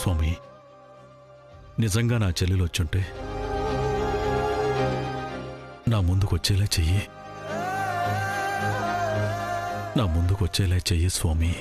స్వామి, నిజంగా నా చెల్లెలు వచ్చుంటే నా ముందుకొచ్చేలా చెయ్యి, నా ముందుకొచ్చేలా చెయ్యి స్వామి.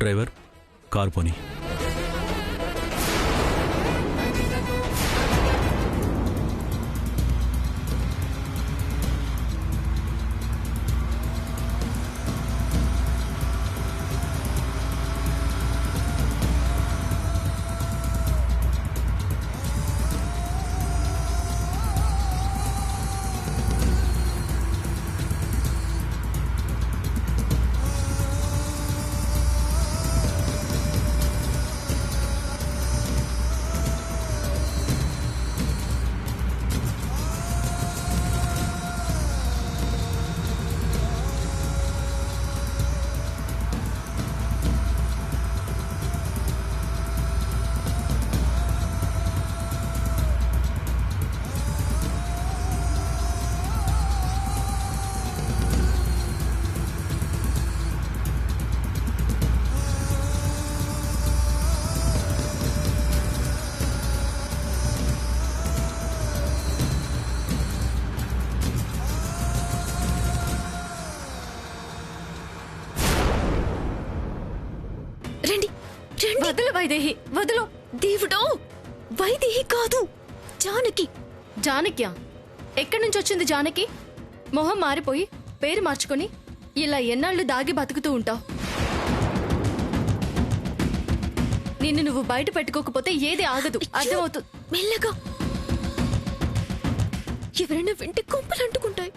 డ్రైవర్, కారు పోనీ. వదలు వైదేహి, వదలు. దేవుడో, వైదేహి కాదు, జానకి. జానక్యా? ఎక్కడి నుంచి వచ్చింది జానకి? మొహం మారిపోయి పేరు మార్చుకొని ఇలా ఎన్నాళ్ళు దాగి బతుకుతూ ఉంటావు? నిన్ను నువ్వు బయట పెట్టుకోకపోతే ఏది ఆగదు, అర్థమవుతుంది. మెల్లగా, ఎవరైనా వింటే కొంపలు అంటుకుంటాయి.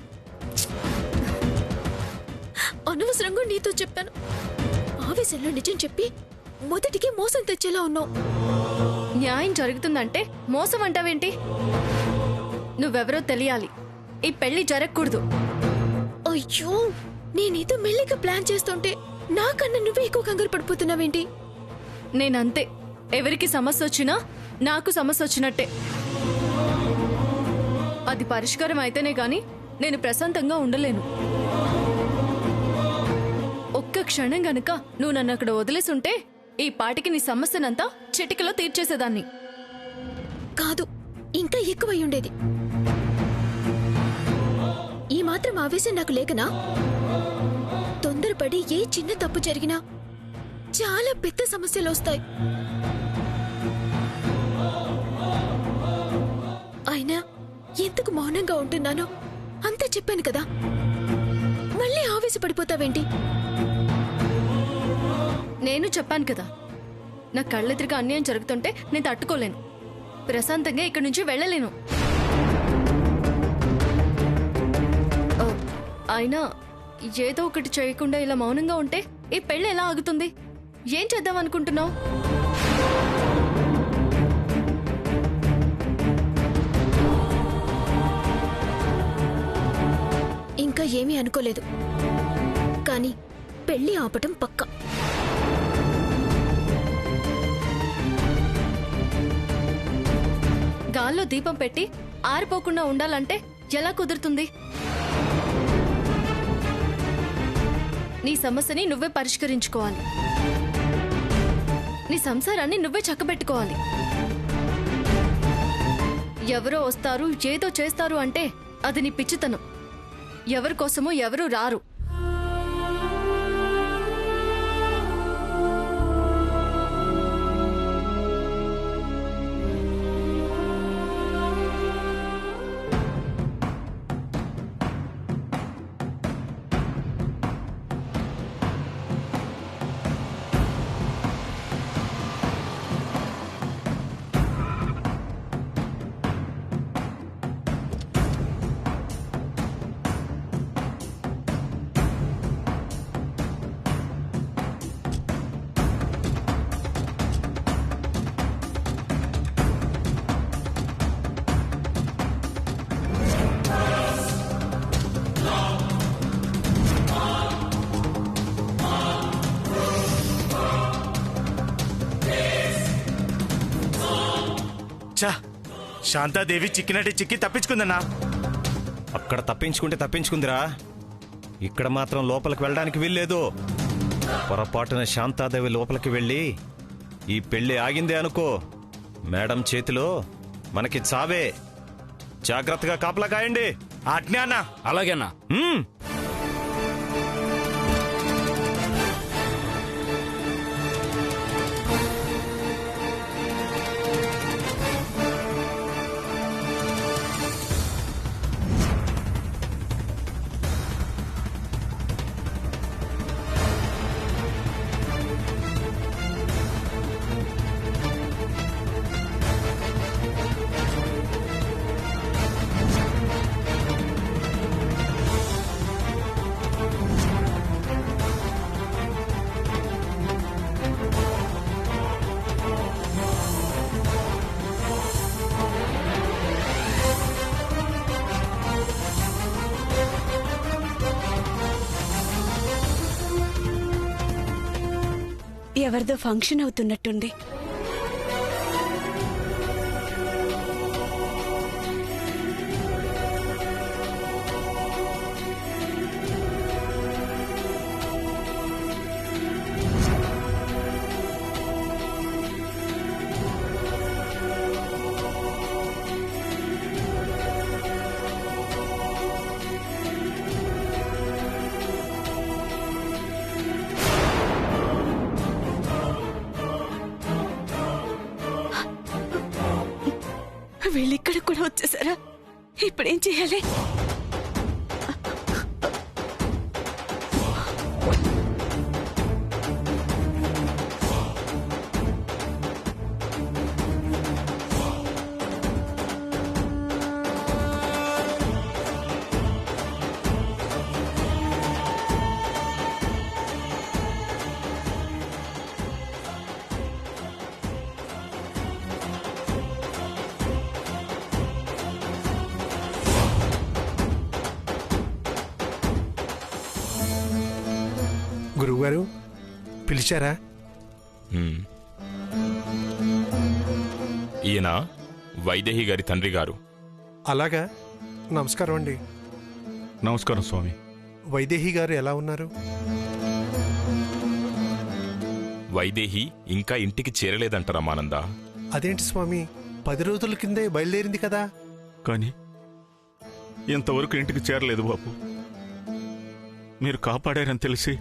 అనవసరంగా నీతో చెప్పాను. ఆవేశంలో నిజం చెప్పి మొదటికి మోసం తెచ్చేలా ఉన్నావు. న్యాయం జరుగుతుందంటే మోసం అంటావేంటి? నువ్వెవరో తెలియాలి. ఈ పెళ్లి జరగకూడదు. అయ్యో, నేనేదో మెల్లిగా ప్లాన్ చేస్తుంటే నాకన్నా నువ్వే ఎక్కువ కంగారు పడిపోతున్నావేంటి? నేనంతే. ఎవరికి సమస్య వచ్చినా నాకు సమస్య వచ్చినట్టే. అది పరిష్కారం అయితేనే గాని నేను ప్రశాంతంగా ఉండలేను. ఒక్క క్షణం గనుక నువ్వు నన్ను అక్కడ వదిలేసుంటే ఈ పాటికి నీ సమస్యనంతా చిటికలో తీర్చేసేదాన్ని. కాదు, ఇంకా ఎక్కువై ఉండేది. ఈ మాత్రం ఆవేశం నాకు లేకనా? తొందరపడి ఏ చిన్న తప్పు జరిగినా చాలా పెద్ద సమస్యలు వస్తాయి. అయినా ఎందుకు మౌనంగా ఉంటున్నానో అంతా చెప్పాను కదా, మళ్ళీ ఆవేశపడిపోతావేంటి? నేను చెప్పాను కదా, నా కళ్ళెదురుగా అన్యాయం జరుగుతుంటే నేను తట్టుకోలేను. ప్రశాంతంగా ఇక్కడి నుంచి వెళ్ళలేను. అయినా ఏదో ఒకటి చేయకుండా ఇలా మౌనంగా ఉంటే ఈ పెళ్లి ఎలా ఆగుతుంది? ఏం చేద్దాం అనుకుంటున్నావు? ఇంకా ఏమీ అనుకోలేదు, కానీ పెళ్లి ఆపటం పక్కా. గాల్లో దీపం పెట్టి ఆరిపోకుండా ఉండాలంటే ఎలా కుదురుతుంది? నీ సమస్యని నువ్వే పరిష్కరించుకోవాలి. నీ సంసారాన్ని నువ్వే చక్కబెట్టుకోవాలి. ఎవరో వస్తారు, ఏదో చేస్తారు అంటే అది నీ పిచ్చితనం. ఎవరి కోసమో ఎవరూ రారు. చా, శాంతాదేవి చిక్కినట్టు చిక్కి తప్పించుకుందన్నా. అక్కడ తప్పించుకుందిరా. ఇక్కడ మాత్రం లోపలికి వెళ్ళడానికి వీల్లేదు. పొరపాటున శాంతాదేవి లోపలికి వెళ్ళి ఈ పెళ్లి ఆగిందే అనుకో, మేడం చేతిలో మనకి చావే. జాగ్రత్తగా కాపలా కాయండి. అట్నే అన్నా. అలాగేనా? హ్మ్. ఎవరిదో ఫంక్షన్ అవుతున్నట్టుంది. వీళ్ళిక్కడ కూడా వచ్చేసారా? ఇప్పుడేం చేయాలి? గురువుగారు పిలిచారా? ఈయన వైదేహి గారి తండ్రి గారు. అలాగా, నమస్కారం అండి. నమస్కారం స్వామి. వైదేహి గారు ఎలా ఉన్నారు? వైదేహి ఇంకా ఇంటికి చేరలేదంట రమానంద. అదేంటి స్వామి, 10 రోజుల కిందే బయలుదేరింది కదా? కానీ ఇంతవరకు ఇంటికి చేరలేదు బాబు. మీరు కాపాడారని తెలిసి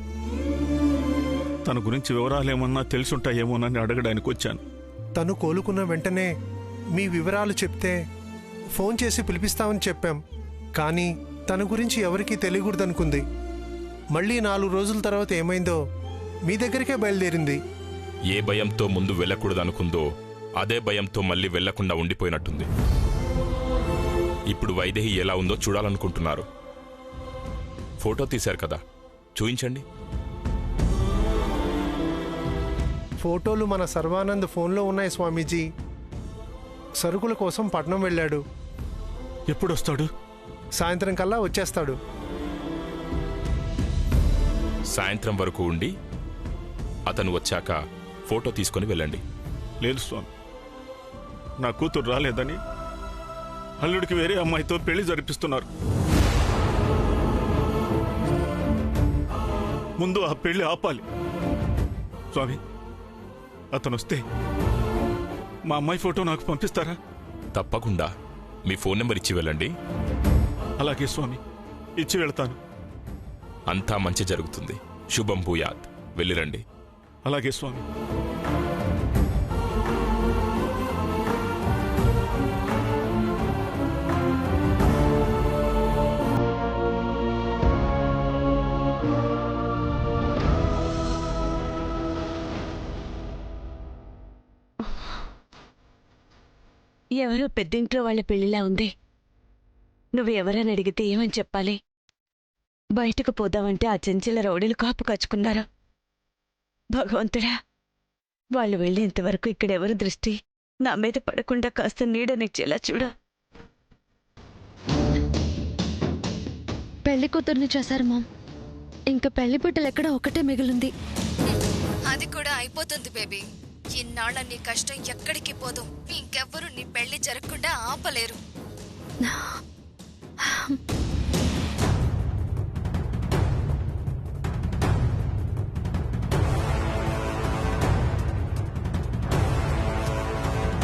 తన గురించి వివరాలేమన్నా తెలుసుంటాయేమోనని అడగడానికి వచ్చాను. తను కోలుకున్న వెంటనే మీ వివరాలు చెప్తే ఫోన్ చేసి పిలిపిస్తామని చెప్పాం. కానీ తన గురించి ఎవరికీ తెలియకూడదనుకుంది. మళ్ళీ 4 రోజుల తర్వాత ఏమైందో మీ దగ్గరికే బయలుదేరింది. ఏ భయంతో ముందు వెళ్ళకూడదనుకుందో అదే భయంతో మళ్ళీ వెళ్లకుండా ఉండిపోయినట్టుంది. ఇప్పుడు వైదేహి ఎలా ఉందో చూడాలనుకుంటున్నారు. ఫోటో తీశారు కదా, చూయించండి. ఫోటోలు మన సర్వానంద్ ఫోన్లో ఉన్నాయి స్వామీజీ. సరుకుల కోసం పట్నం వెళ్ళాడు. ఎప్పుడొస్తాడు? సాయంత్రం కల్లా వచ్చేస్తాడు. సాయంత్రం వరకు ఉండి అతను వచ్చాక ఫోటో తీసుకొని వెళ్ళండి. లేదు స్వామి, నా కూతురు రాలేదని అల్లుడికి వేరే అమ్మాయితో పెళ్లి జరిపిస్తున్నారు. ముందు ఆ పెళ్లి ఆపాలి స్వామి. అతను వస్తే మా అమ్మాయి ఫోటో నాకు పంపిస్తారా? తప్పకుండా. మీ ఫోన్ నెంబర్ ఇచ్చి వెళ్ళండి. అలాగే స్వామి, ఇచ్చి వెళ్తాను. అంతా మంచి జరుగుతుంది. శుభం భూయాత్. వెళ్ళిరండి. అలాగే స్వామి. ఎవరో పెద్దింట్లో వాళ్ళ పెళ్లిలా ఉంది. నువ్వెవరని అడిగితే ఏమని చెప్పాలి? బయటకు పోదామంటే ఆ చెంచల రౌడీలు కాపు కాచుకున్నారు. భగవంతుడా, వాళ్ళు వెళ్ళేంతవరకు ఇక్కడెవరు దృష్టి నా మీద పడకుండా కాస్త నీడనిచ్చేలా చూడు. పెళ్లి కూతుర్ని చేశారు మామ్. ఇంకా పెళ్లి బిడ్డలు ఎక్కడ ఒకటే మిగిలింది. అది కూడా అయిపోతుంది బేబీ. ఇన్నాళ్ళ నీ కష్టం ఎక్కడికి పోదు. ఇంకెవ్వరూ నీ పెళ్లి జరగకుండా ఆపలేరు.